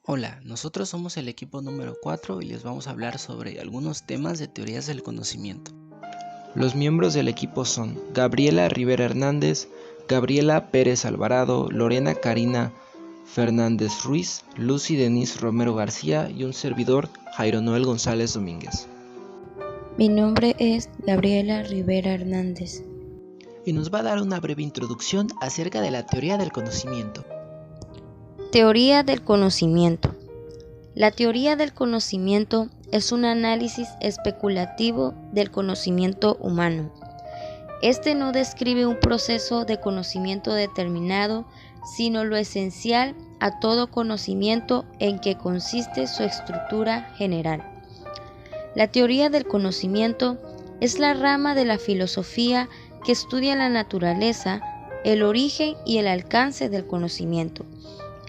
Hola, nosotros somos el equipo número 4 y les vamos a hablar sobre algunos temas de teorías del conocimiento. Los miembros del equipo son Gabriela Rivera Hernández, Gabriela Pérez Alvarado, Lorena Karina Fernández Ruiz, Lucy Denise Romero García y un servidor, Jairo Noel González Domínguez. Mi nombre es Gabriela Rivera Hernández. Y nos va a dar una breve introducción acerca de la teoría del conocimiento. Teoría del conocimiento. La teoría del conocimiento es un análisis especulativo del conocimiento humano. Este no describe un proceso de conocimiento determinado, sino lo esencial a todo conocimiento en que consiste su estructura general. La teoría del conocimiento es la rama de la filosofía que estudia la naturaleza, el origen y el alcance del conocimiento.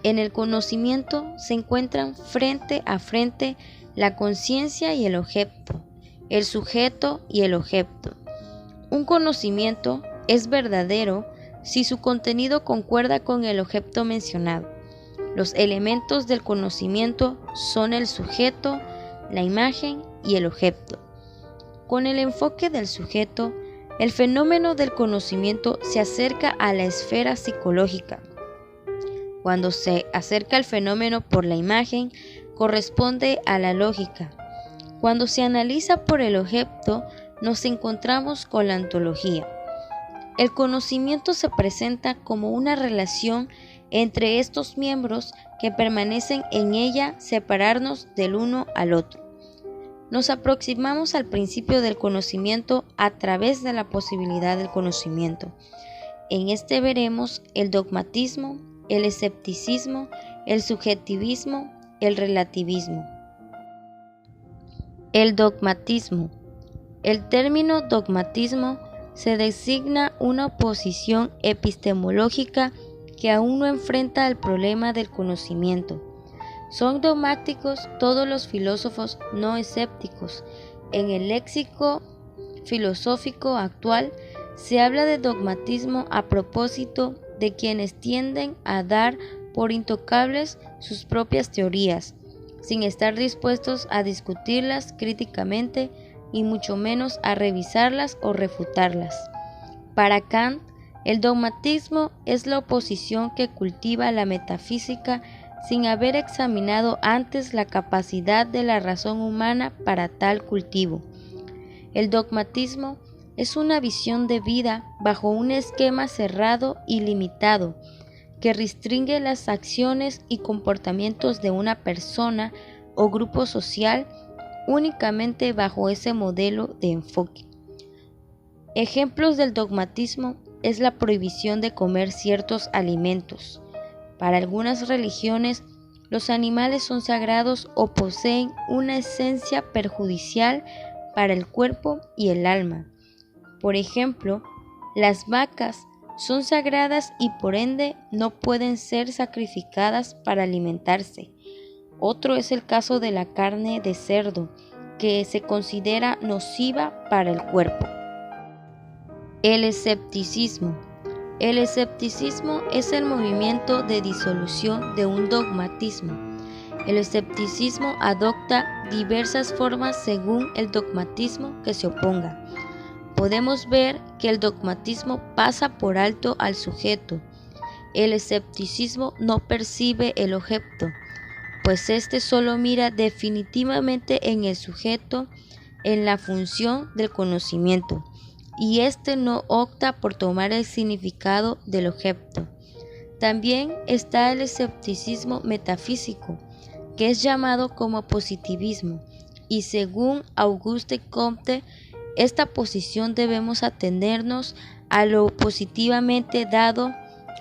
En el conocimiento se encuentran frente a frente la conciencia y el objeto, el sujeto y el objeto. Un conocimiento es verdadero si su contenido concuerda con el objeto mencionado. Los elementos del conocimiento son el sujeto, la imagen y el objeto. Con el enfoque del sujeto, el fenómeno del conocimiento se acerca a la esfera psicológica. Cuando se acerca al fenómeno por la imagen, corresponde a la lógica. Cuando se analiza por el objeto, nos encontramos con la ontología. El conocimiento se presenta como una relación entre estos miembros que permanecen en ella separarnos del uno al otro. Nos aproximamos al principio del conocimiento a través de la posibilidad del conocimiento. En este veremos el dogmatismo, el escepticismo, el subjetivismo, el relativismo. El dogmatismo. El término dogmatismo se designa una oposición epistemológica que aún no enfrenta el problema del conocimiento. Son dogmáticos todos los filósofos no escépticos. En el léxico filosófico actual se habla de dogmatismo a propósito de quienes tienden a dar por intocables sus propias teorías, sin estar dispuestos a discutirlas críticamente y mucho menos a revisarlas o refutarlas. Para Kant, el dogmatismo es la oposición que cultiva la metafísica sin haber examinado antes la capacidad de la razón humana para tal cultivo. El dogmatismo es una visión de vida bajo un esquema cerrado y limitado, que restringe las acciones y comportamientos de una persona o grupo social únicamente bajo ese modelo de enfoque. Ejemplos del dogmatismo es la prohibición de comer ciertos alimentos. Para algunas religiones, los animales son sagrados o poseen una esencia perjudicial para el cuerpo y el alma. Por ejemplo, las vacas son sagradas y por ende no pueden ser sacrificadas para alimentarse. Otro es el caso de la carne de cerdo, que se considera nociva para el cuerpo. El escepticismo. El escepticismo es el movimiento de disolución de un dogmatismo. El escepticismo adopta diversas formas según el dogmatismo que se oponga. Podemos ver que el dogmatismo pasa por alto al sujeto. El escepticismo no percibe el objeto, pues éste solo mira definitivamente en el sujeto, en la función del conocimiento, y éste no opta por tomar el significado del objeto. También está el escepticismo metafísico, que es llamado como positivismo, y según Auguste Comte, esta posición debemos atenernos a lo positivamente dado,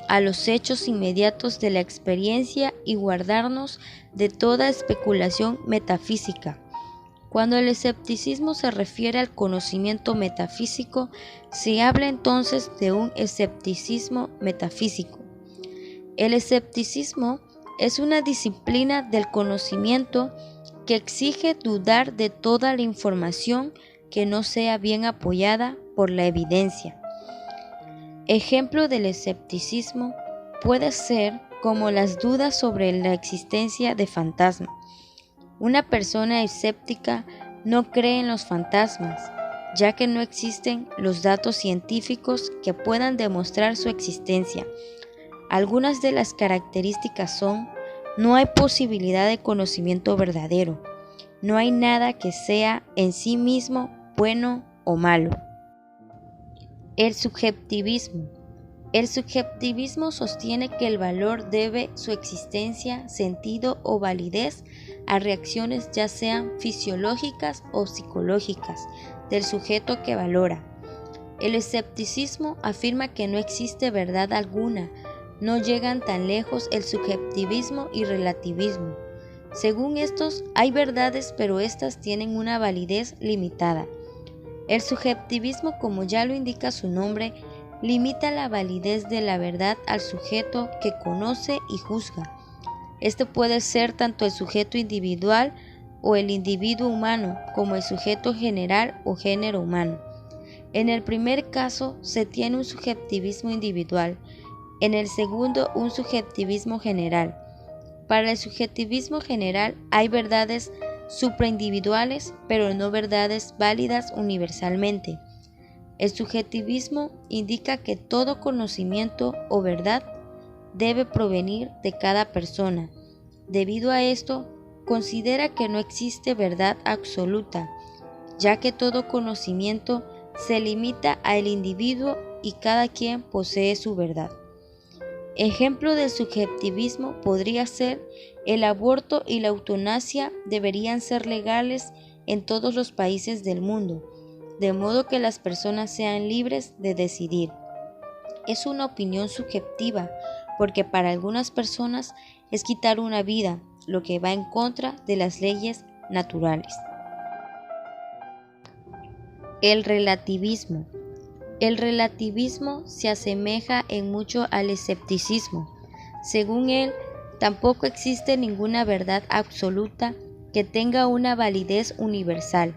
a los hechos inmediatos de la experiencia y guardarnos de toda especulación metafísica. Cuando el escepticismo se refiere al conocimiento metafísico, se habla entonces de un escepticismo metafísico. El escepticismo es una disciplina del conocimiento que exige dudar de toda la información que no sea bien apoyada por la evidencia. Ejemplo del escepticismo puede ser como las dudas sobre la existencia de fantasmas. Una persona escéptica no cree en los fantasmas, ya que no existen los datos científicos que puedan demostrar su existencia. Algunas de las características son: no hay posibilidad de conocimiento verdadero, no hay nada que sea en sí mismo bueno o malo. El subjetivismo. El subjetivismo sostiene que el valor debe su existencia, sentido o validez a reacciones ya sean fisiológicas o psicológicas del sujeto que valora. El escepticismo afirma que no existe verdad alguna, no llegan tan lejos el subjetivismo y relativismo. Según estos, hay verdades, pero estas tienen una validez limitada. El subjetivismo, como ya lo indica su nombre, limita la validez de la verdad al sujeto que conoce y juzga. Este puede ser tanto el sujeto individual o el individuo humano, como el sujeto general o género humano. En el primer caso se tiene un subjetivismo individual, en el segundo un subjetivismo general. Para el subjetivismo general hay verdades supraindividuales, pero no verdades válidas universalmente. El subjetivismo indica que todo conocimiento o verdad debe provenir de cada persona. Debido a esto, considera que no existe verdad absoluta, ya que todo conocimiento se limita al individuo y cada quien posee su verdad. Ejemplo del subjetivismo podría ser: el aborto y la eutanasia deberían ser legales en todos los países del mundo, de modo que las personas sean libres de decidir. Es una opinión subjetiva, porque para algunas personas es quitar una vida, lo que va en contra de las leyes naturales. El relativismo. El relativismo se asemeja en mucho al escepticismo. Según él, tampoco existe ninguna verdad absoluta que tenga una validez universal.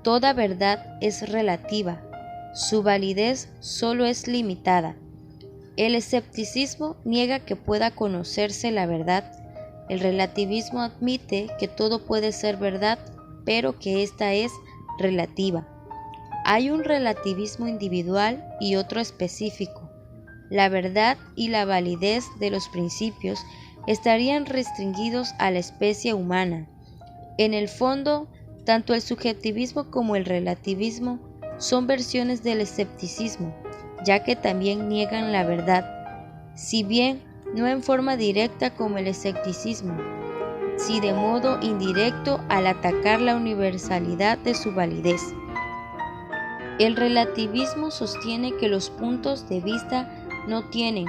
Toda verdad es relativa, su validez solo es limitada. El escepticismo niega que pueda conocerse la verdad. El relativismo admite que todo puede ser verdad, pero que ésta es relativa. Hay un relativismo individual y otro específico. La verdad y la validez de los principios estarían restringidos a la especie humana. En el fondo, tanto el subjetivismo como el relativismo son versiones del escepticismo, ya que también niegan la verdad, si bien no en forma directa como el escepticismo, sí de modo indirecto al atacar la universalidad de su validez. El relativismo sostiene que los puntos de vista no tienen,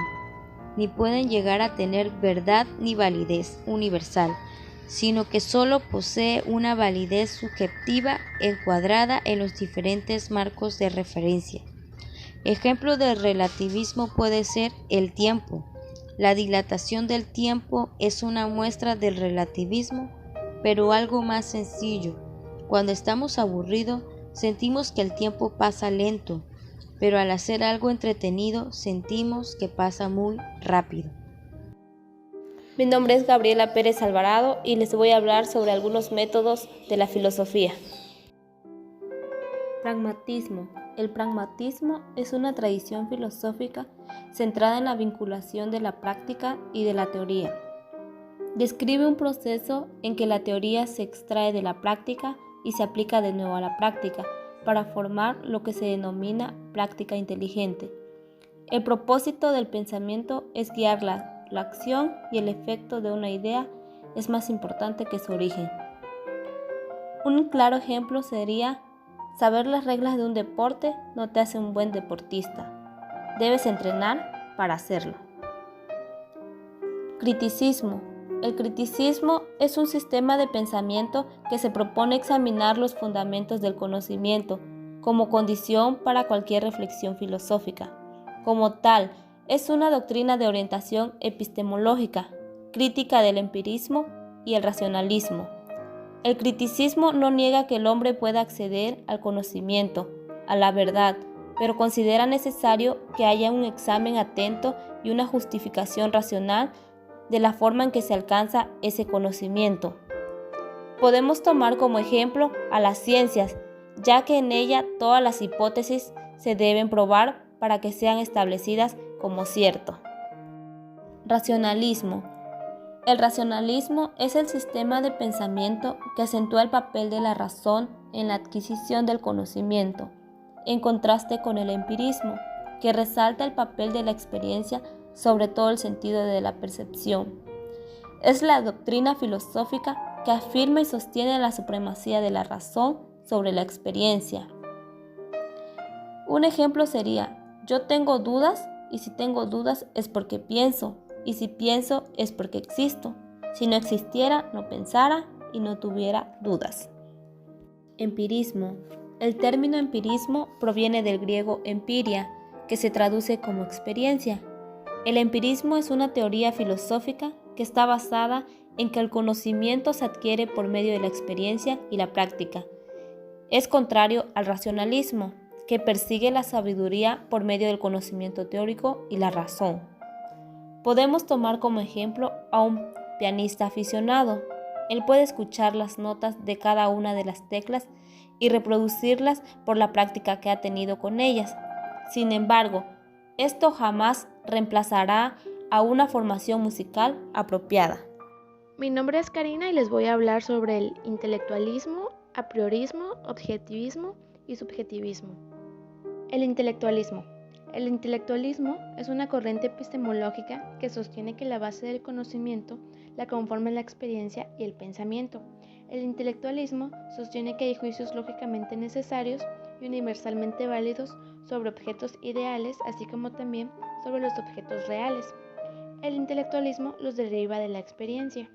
ni pueden llegar a tener verdad ni validez universal, sino que solo posee una validez subjetiva encuadrada en los diferentes marcos de referencia. Ejemplo del relativismo puede ser el tiempo. La dilatación del tiempo es una muestra del relativismo, pero algo más sencillo. Cuando estamos aburridos, sentimos que el tiempo pasa lento, pero al hacer algo entretenido sentimos que pasa muy rápido. Mi nombre es Gabriela Pérez Alvarado y les voy a hablar sobre algunos métodos de la filosofía. Pragmatismo. El pragmatismo es una tradición filosófica centrada en la vinculación de la práctica y de la teoría. Describe un proceso en que la teoría se extrae de la práctica y se aplica de nuevo a la práctica para formar lo que se denomina práctica inteligente. El propósito del pensamiento es guiar la acción y el efecto de una idea es más importante que su origen. Un claro ejemplo sería: saber las reglas de un deporte no te hace un buen deportista. Debes entrenar para hacerlo. Criticismo. El criticismo es un sistema de pensamiento que se propone examinar los fundamentos del conocimiento como condición para cualquier reflexión filosófica. Como tal, es una doctrina de orientación epistemológica, crítica del empirismo y el racionalismo. El criticismo no niega que el hombre pueda acceder al conocimiento, a la verdad, pero considera necesario que haya un examen atento y una justificación racional de la forma en que se alcanza ese conocimiento. Podemos tomar como ejemplo a las ciencias, ya que en ella todas las hipótesis se deben probar para que sean establecidas como cierto. Racionalismo. El racionalismo es el sistema de pensamiento que acentúa el papel de la razón en la adquisición del conocimiento, en contraste con el empirismo, que resalta el papel de la experiencia sobre todo el sentido de la percepción. Es la doctrina filosófica que afirma y sostiene la supremacía de la razón sobre la experiencia. Un ejemplo sería: yo tengo dudas, y si tengo dudas es porque pienso, y si pienso es porque existo. Si no existiera, no pensara y no tuviera dudas. Empirismo. El término empirismo proviene del griego empiria, que se traduce como experiencia. El empirismo es una teoría filosófica que está basada en que el conocimiento se adquiere por medio de la experiencia y la práctica. Es contrario al racionalismo, que persigue la sabiduría por medio del conocimiento teórico y la razón. Podemos tomar como ejemplo a un pianista aficionado. Él puede escuchar las notas de cada una de las teclas y reproducirlas por la práctica que ha tenido con ellas. Sin embargo, esto jamás reemplazará a una formación musical apropiada. Mi nombre es Karina y les voy a hablar sobre el intelectualismo, apriorismo, objetivismo y subjetivismo. El intelectualismo. El intelectualismo es una corriente epistemológica que sostiene que la base del conocimiento la conforman la experiencia y el pensamiento. El intelectualismo sostiene que hay juicios lógicamente necesarios y universalmente válidos sobre objetos ideales, así como también sobre los objetos reales. El intelectualismo los deriva de la experiencia.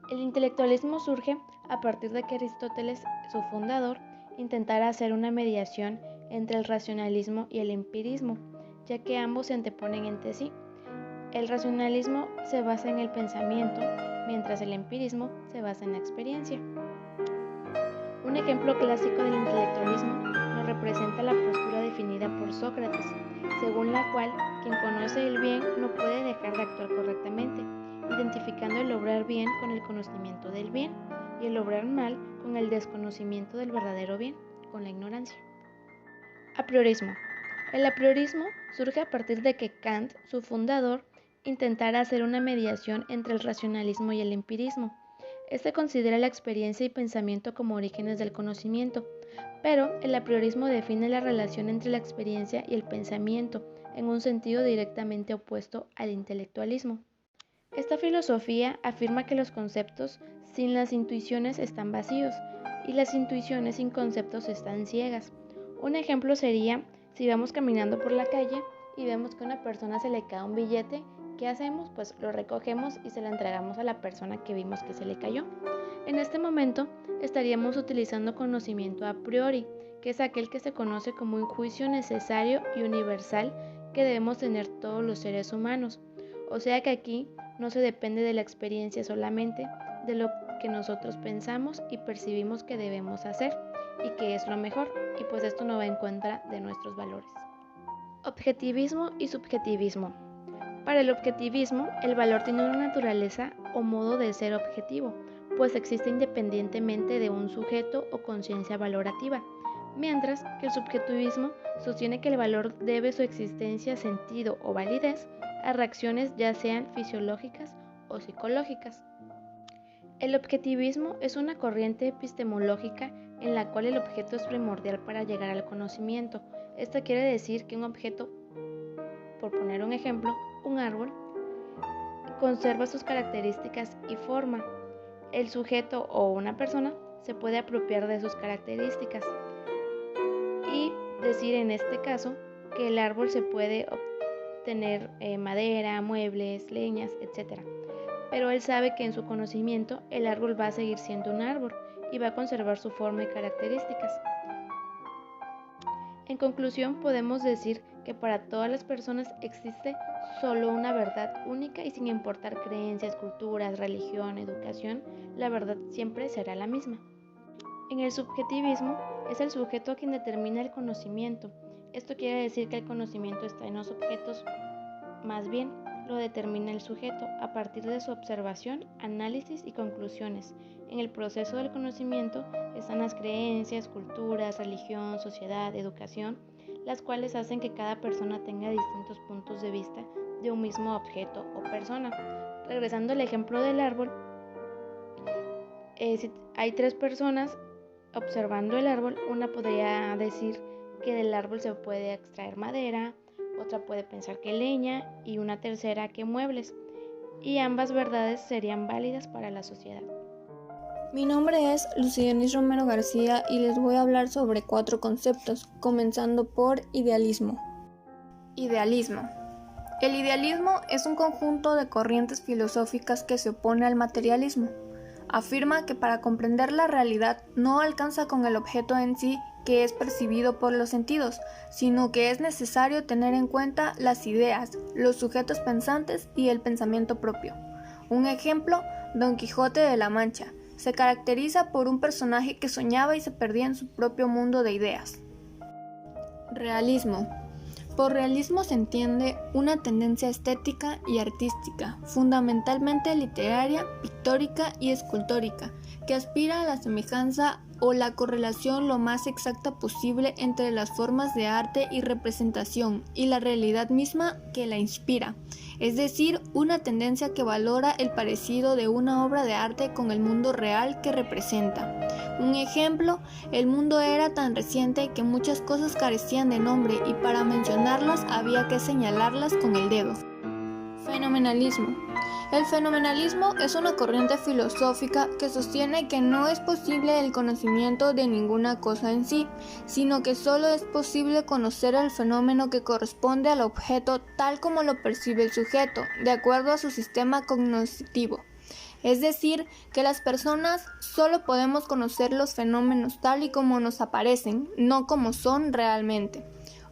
El intelectualismo surge a partir de que Aristóteles, su fundador, intentara hacer una mediación entre el racionalismo y el empirismo, ya que ambos se anteponen entre sí. El racionalismo se basa en el pensamiento, mientras el empirismo se basa en la experiencia. Un ejemplo clásico del intelectualismo nos representa la postura definida por Sócrates, según la cual quien conoce el bien no puede dejar de actuar correctamente, identificando el obrar bien con el conocimiento del bien y el obrar mal con el desconocimiento del verdadero bien, con la ignorancia. Apriorismo. El apriorismo surge a partir de que Kant, su fundador, intentara hacer una mediación entre el racionalismo y el empirismo. Este considera la experiencia y pensamiento como orígenes del conocimiento, pero el apriorismo define la relación entre la experiencia y el pensamiento en un sentido directamente opuesto al intelectualismo. Esta filosofía afirma que los conceptos sin las intuiciones están vacíos y las intuiciones sin conceptos están ciegas. Un ejemplo sería si vamos caminando por la calle y vemos que a una persona se le cae un billete. ¿Qué hacemos? Pues lo recogemos y se lo entregamos a la persona que vimos que se le cayó. En este momento estaríamos utilizando conocimiento a priori, que es aquel que se conoce como un juicio necesario y universal que debemos tener todos los seres humanos. O sea que aquí no se depende de la experiencia solamente, de lo que nosotros pensamos y percibimos que debemos hacer y que es lo mejor, y pues esto no va en contra de nuestros valores. Objetivismo y subjetivismo. Para el objetivismo, el valor tiene una naturaleza o modo de ser objetivo, pues existe independientemente de un sujeto o conciencia valorativa, mientras que el subjetivismo sostiene que el valor debe su existencia, sentido o validez a reacciones ya sean fisiológicas o psicológicas. El objetivismo es una corriente epistemológica en la cual el objeto es primordial para llegar al conocimiento. Esto quiere decir que un objeto, por poner un ejemplo, un árbol, conserva sus características y forma. El sujeto o una persona se puede apropiar de sus características y decir en este caso que el árbol se puede obtener madera, muebles, leñas, etc. Pero él sabe que en su conocimiento el árbol va a seguir siendo un árbol y va a conservar su forma y características. En conclusión, podemos decir que para todas las personas existe solo una verdad única y sin importar creencias, culturas, religión, educación, la verdad siempre será la misma. En el subjetivismo es el sujeto quien determina el conocimiento. Esto quiere decir que el conocimiento está en los objetos, más bien lo determina el sujeto a partir de su observación, análisis y conclusiones. En el proceso del conocimiento están las creencias, culturas, religión, sociedad, educación, las cuales hacen que cada persona tenga distintos puntos de vista de un mismo objeto o persona. Regresando al ejemplo del árbol, si hay 3 personas observando el árbol, una podría decir que del árbol se puede extraer madera, otra puede pensar que leña y una tercera que muebles, y ambas verdades serían válidas para la sociedad. Mi nombre es Lucy Denise Romero García y les voy a hablar sobre 4 conceptos, comenzando por idealismo. Idealismo. El idealismo es un conjunto de corrientes filosóficas que se opone al materialismo. Afirma que para comprender la realidad no alcanza con el objeto en sí que es percibido por los sentidos, sino que es necesario tener en cuenta las ideas, los sujetos pensantes y el pensamiento propio. Un ejemplo, Don Quijote de la Mancha, se caracteriza por un personaje que soñaba y se perdía en su propio mundo de ideas. Realismo. Por realismo se entiende una tendencia estética y artística, fundamentalmente literaria, pictórica y escultórica, que aspira a la semejanza o la correlación lo más exacta posible entre las formas de arte y representación y la realidad misma que la inspira, es decir, una tendencia que valora el parecido de una obra de arte con el mundo real que representa. Un ejemplo, el mundo era tan reciente que muchas cosas carecían de nombre y para mencionarlas había que señalarlas con el dedo. Fenomenalismo. El fenomenalismo es una corriente filosófica que sostiene que no es posible el conocimiento de ninguna cosa en sí, sino que solo es posible conocer el fenómeno que corresponde al objeto tal como lo percibe el sujeto, de acuerdo a su sistema cognitivo. Es decir, que las personas solo podemos conocer los fenómenos tal y como nos aparecen, no como son realmente.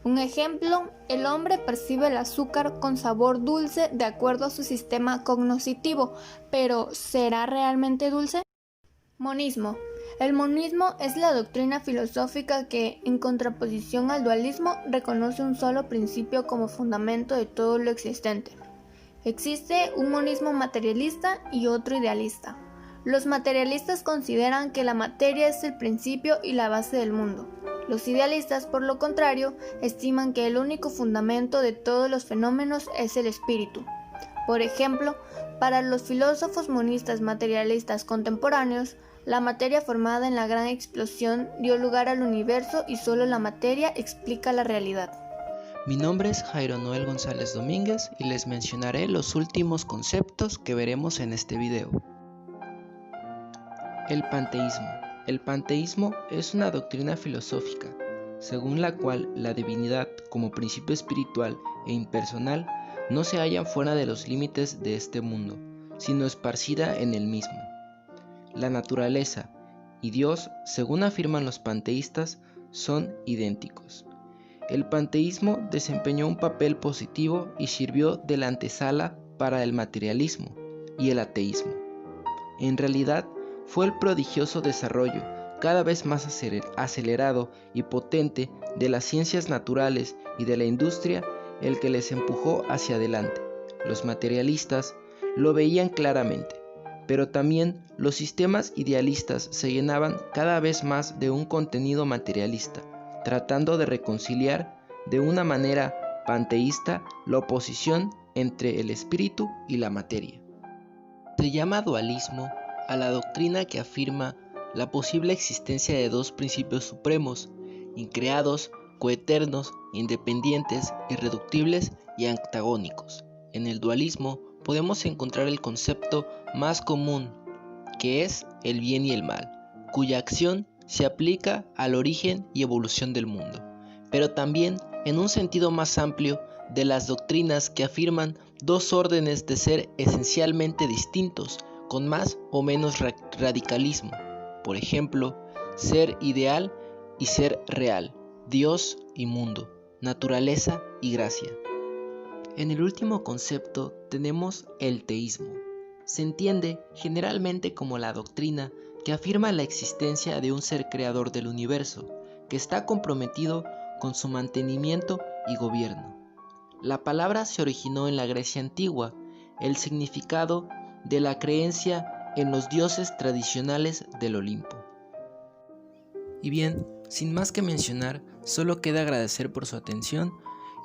Un ejemplo, el hombre percibe el azúcar con sabor dulce de acuerdo a su sistema cognitivo, pero ¿será realmente dulce? Monismo. El monismo es la doctrina filosófica que, en contraposición al dualismo, reconoce un solo principio como fundamento de todo lo existente. Existe un monismo materialista y otro idealista. Los materialistas consideran que la materia es el principio y la base del mundo. Los idealistas, por lo contrario, estiman que el único fundamento de todos los fenómenos es el espíritu. Por ejemplo, para los filósofos monistas materialistas contemporáneos, la materia formada en la gran explosión dio lugar al universo y solo la materia explica la realidad. Mi nombre es Jairo Noel González Domínguez y les mencionaré los últimos conceptos que veremos en este video. El panteísmo. El panteísmo es una doctrina filosófica, según la cual la divinidad, como principio espiritual e impersonal, no se halla fuera de los límites de este mundo, sino esparcida en el mismo. La naturaleza y Dios, según afirman los panteístas, son idénticos. El panteísmo desempeñó un papel positivo y sirvió de la antesala para el materialismo y el ateísmo. En realidad, fue el prodigioso desarrollo, cada vez más acelerado y potente, de las ciencias naturales y de la industria el que les empujó hacia adelante. Los materialistas lo veían claramente, pero también los sistemas idealistas se llenaban cada vez más de un contenido materialista, tratando de reconciliar de una manera panteísta la oposición entre el espíritu y la materia. Se llama dualismo a la doctrina que afirma la posible existencia de dos principios supremos, increados, coeternos, independientes, irreductibles y antagónicos. En el dualismo podemos encontrar el concepto más común, que es el bien y el mal, cuya acción se aplica al origen y evolución del mundo, pero también en un sentido más amplio de las doctrinas que afirman dos órdenes de ser esencialmente distintos, con más o menos radicalismo. Por ejemplo, ser ideal y ser real, Dios y mundo, naturaleza y gracia. En el último concepto tenemos el teísmo. Se entiende generalmente como la doctrina que afirma la existencia de un ser creador del universo, que está comprometido con su mantenimiento y gobierno. La palabra se originó en la Grecia antigua, el significado de la creencia en los dioses tradicionales del Olimpo. Y bien, sin más que mencionar, solo queda agradecer por su atención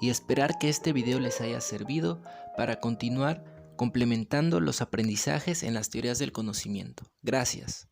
y esperar que este video les haya servido para continuar complementando los aprendizajes en las teorías del conocimiento. Gracias.